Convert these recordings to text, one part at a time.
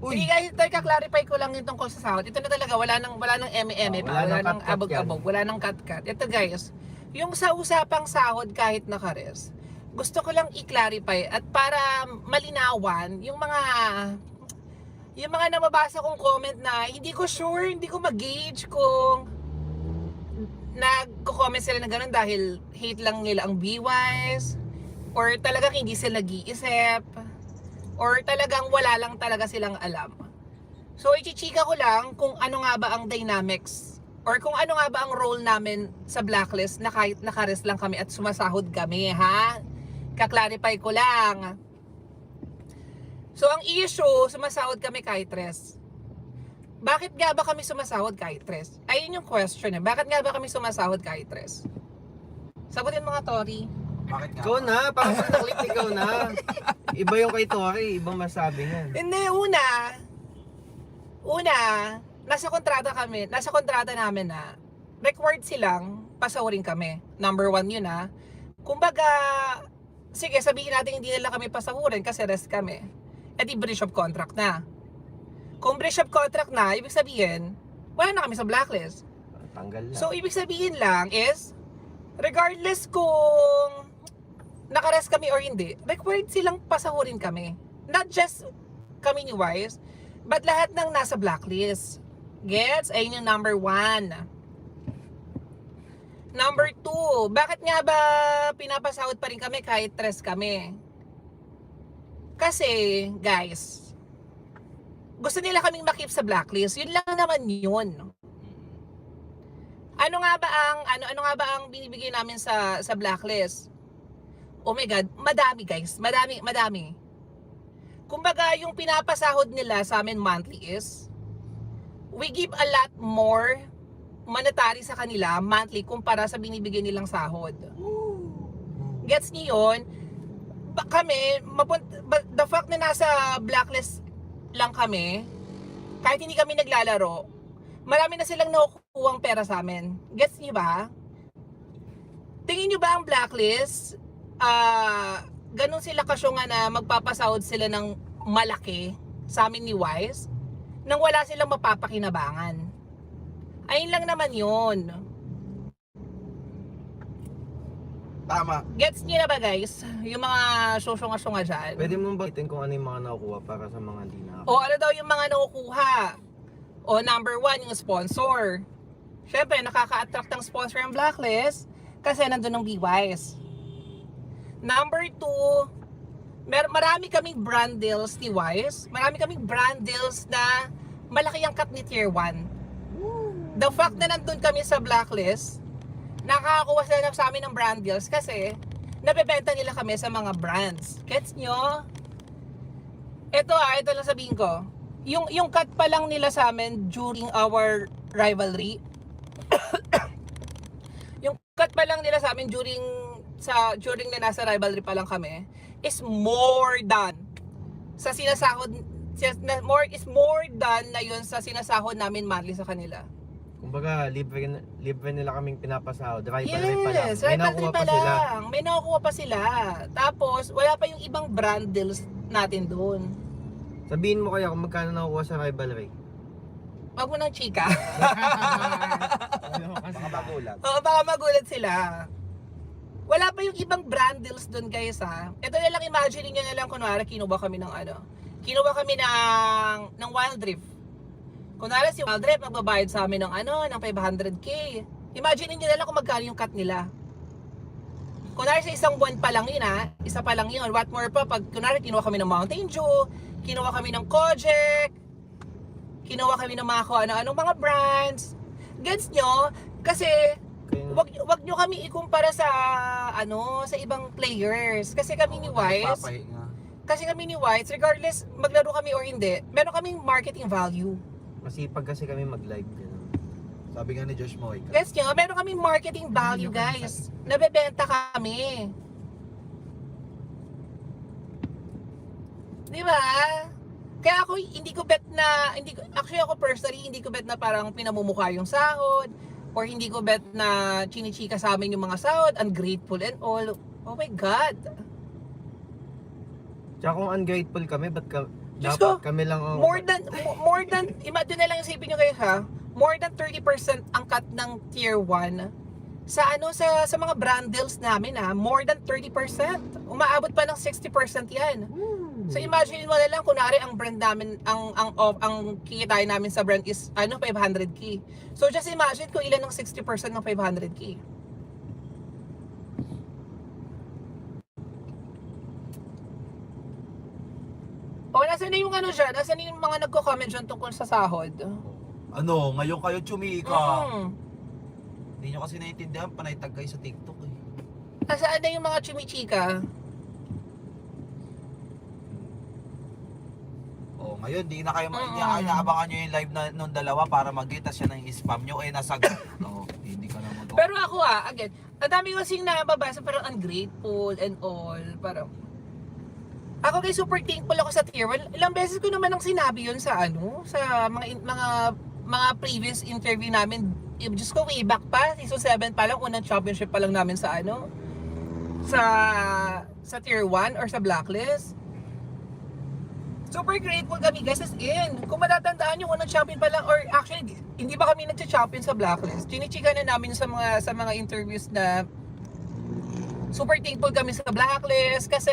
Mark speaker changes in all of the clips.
Speaker 1: Sige guys, ito clarify ko lang yung tungkol sa sahod. Ito na talaga, wala nang eme-eme pa, wala nang abog-abog, wala nang cut-cut. Ito guys, yung sa usapang sahod kahit nakares, gusto ko lang i-clarify at para malinawan yung mga nababasa kong comment na hindi ko sure, hindi ko mag-gauge kung nagko-comment sila na gano'n dahil hate lang nila ang B-Wise or talagang hindi sila nag-iisip or talagang wala lang talaga silang alam. So ichichika ko lang kung ano nga ba ang dynamics or kung ano nga ba ang role namin sa Blacklist na kahit nakares lang kami at sumasahod kami, ha? Kaklarify ko lang. So ang issue, sumasahod kami kahit res. Bakit nga ba kami sumasahod kahit res? Ayun yung question eh. Bakit nga ba kami sumasahod kahit res? Sagutin mga Tori.
Speaker 2: Bakit nga?
Speaker 3: Ikaw na, parang nakulit ikaw na. Iba yung kay Tori, ibang masabi niyan.
Speaker 1: Hindi, una, nasa kontrata namin na required silang pasahurin kami. Number 1 yun ha. Kumbaga, sige sabihin natin hindi nila kami pasahurin kasi rest kami. E di breach of contract na. Kung breach of contract na, ibig sabihin, wala na kami sa blacklist.
Speaker 3: Tanggal na.
Speaker 1: So, ibig sabihin lang is, regardless kung nakarest kami or hindi, required silang pasahurin kami. Not just kami ni Wise, but lahat ng nasa blacklist. Gets? Ayun yung number 1. Number 2, bakit nga ba pinapasahod pa rin kami kahit tres kami? Kasi, guys, gusto nila kaming makip sa blacklist. Yun lang naman yun. Ano nga ba ang binibigay namin sa blacklist? Oh my God, madami guys. Madami. Kumbaga, yung pinapasahod nila sa amin monthly is, we give a lot more monetary sa kanila monthly kumpara sa binibigay nilang sahod. Gets niyo yun? The fact na nasa blacklist lang kami, kahit hindi kami naglalaro, marami na silang nakukuhang pera sa amin. Gets niyo ba? Tingin niyo ba ang blacklist, ganun sila kasyunga na magpapasahod sila ng malaki sa amin ni Wise nang wala silang mapapakinabangan? Ayun lang naman yun.
Speaker 2: Tama.
Speaker 1: Gets niyo na ba guys? Yung mga susunga-sunga dyan.
Speaker 3: Pwede mo bagitin kung ano yung mga nakukuha para sa mga hindi na.
Speaker 1: O ano daw yung mga nakukuha? O number 1, yung sponsor. Syempre, nakaka-attract ng sponsor ang blacklist kasi nandun ng B-Wise. Number 2, marami kaming brand deals ni Wise. Marami kaming brand deals na malaki ang cut ni Tier 1. The fact na nandun kami sa blacklist, nakakakuha sila sa amin ng brand deals kasi nabebenta nila kami sa mga brands. Gets nyo? Ito lang sabihin ko. Yung cut pa lang nila sa amin during our rivalry. Yung cut pa lang nila sa amin during na nasa rivalry pa lang kami is more than sa sinasahod more than na yun sa sinasahod namin monthly sa kanila.
Speaker 3: Kumbaga, libre nila kaming pinapasahod.
Speaker 1: Yes,
Speaker 3: Rivalry pa lang. May
Speaker 1: rivalry
Speaker 3: nakukuha
Speaker 1: pa
Speaker 3: pa sila.
Speaker 1: lang. May nakukuha pa sila. Tapos, wala pa yung ibang brand deals natin doon.
Speaker 3: Sabihin mo kaya kung magkano nakukuha sa rivalry.
Speaker 1: Wag mo nang chika.
Speaker 2: Baka magulat.
Speaker 1: Oo, baka magulat sila. Wala pa yung ibang brand deals doon guys ha. Ito na lang, imagine nyo na lang kunwari kinuha kami ng ng Wild Rift. Kunwari si Wild Rift magbabayad sa amin ng ng 500k. Imagine nyo na lang kung magkano yung cut nila. Kunwari sa isang buwan pa lang yun ha. Isa pa lang yun. What more pa pag kunwari kinuha kami ng Mountain Dew, kinuha kami ng Kojak, kinuha kami ng mga ano-anong mga brands. Gets nyo? Kasi wag nyo kami ikumpara sa sa ibang players. Kasi kami ni Wise, regardless maglaro kami or hindi, meron kaming marketing value.
Speaker 3: Masipag kasi kami mag-live. Ganun.
Speaker 2: Sabi nga ni Josh Moy.
Speaker 1: Gets nyo? Meron kaming marketing value guys. Nabebenta kami. Di ba? Kaya ako actually ako personally hindi ko bet na parang pinamumukha yung sahod or hindi ko bet na chinichika sa amin yung mga sahod, ungrateful and all. Oh my God.
Speaker 3: Tsaka kung ungrateful kami,
Speaker 1: Diyos ko,
Speaker 3: Dapat kami lang ang...
Speaker 1: more than, imagine na lang isipin nyo guys ha, more than 30% ang cut ng tier 1 sa sa mga brand deals namin ha, more than 30%. Umaabot pa ng 60% yan. So imagine mo na lang kunwari ang brand namin ang kikitain namin sa brand is 500k. So just imagine kung ilan ng 60% ng 500k. O nasaan na yung dyan? Nasaan na yung mga nagko-comment dyan tungkol sa sahod?
Speaker 2: Ano, ngayon kayo chumika.
Speaker 1: Mm.
Speaker 2: Hindi nyo kasi naiintindihan, panaytag kayo sa TikTok eh.
Speaker 1: Nasaan na yung mga chumichika?
Speaker 2: Oh, ngayon, di na kayo
Speaker 1: Mm.
Speaker 2: inaabangan nyo yung live na nung dalawa para mag-kita siya ng spam nyo. Eh, nasa no, hindi ka na mag-
Speaker 1: Pero ako again, ang dami kasing nababasa parang ungrateful and all. Parang, ako kay super thankful ako sa tier 1. Ilang beses ko naman ang sinabi yun sa sa mga previous interview namin. Diyos ko, way back pa, season 7 pa lang, unang championship pa lang namin sa sa tier 1 or sa blacklist. Super grateful kami guys, as in. Kung matatandaan yung unang champion pa lang, or actually, hindi pa kami nagcha-champion sa blacklist. Chinichika na namin sa mga interviews na super thankful kami sa blacklist kasi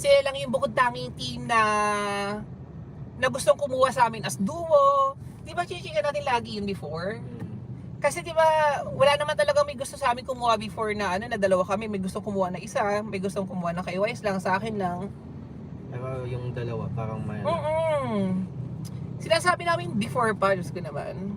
Speaker 1: sila lang yung bukod tanging team na gustong kumuha sa amin as duo. Di ba chinichika natin lagi yun before? Kasi di ba wala naman talaga may gusto sa amin kumuha before na na dalawa kami. May gustong kumuha na isa, may gustong kumuha na kay Wise lang, sa akin lang.
Speaker 3: Pero yung dalawa, parang may...
Speaker 1: Sinasabi namin before pa, Diyos ko naman.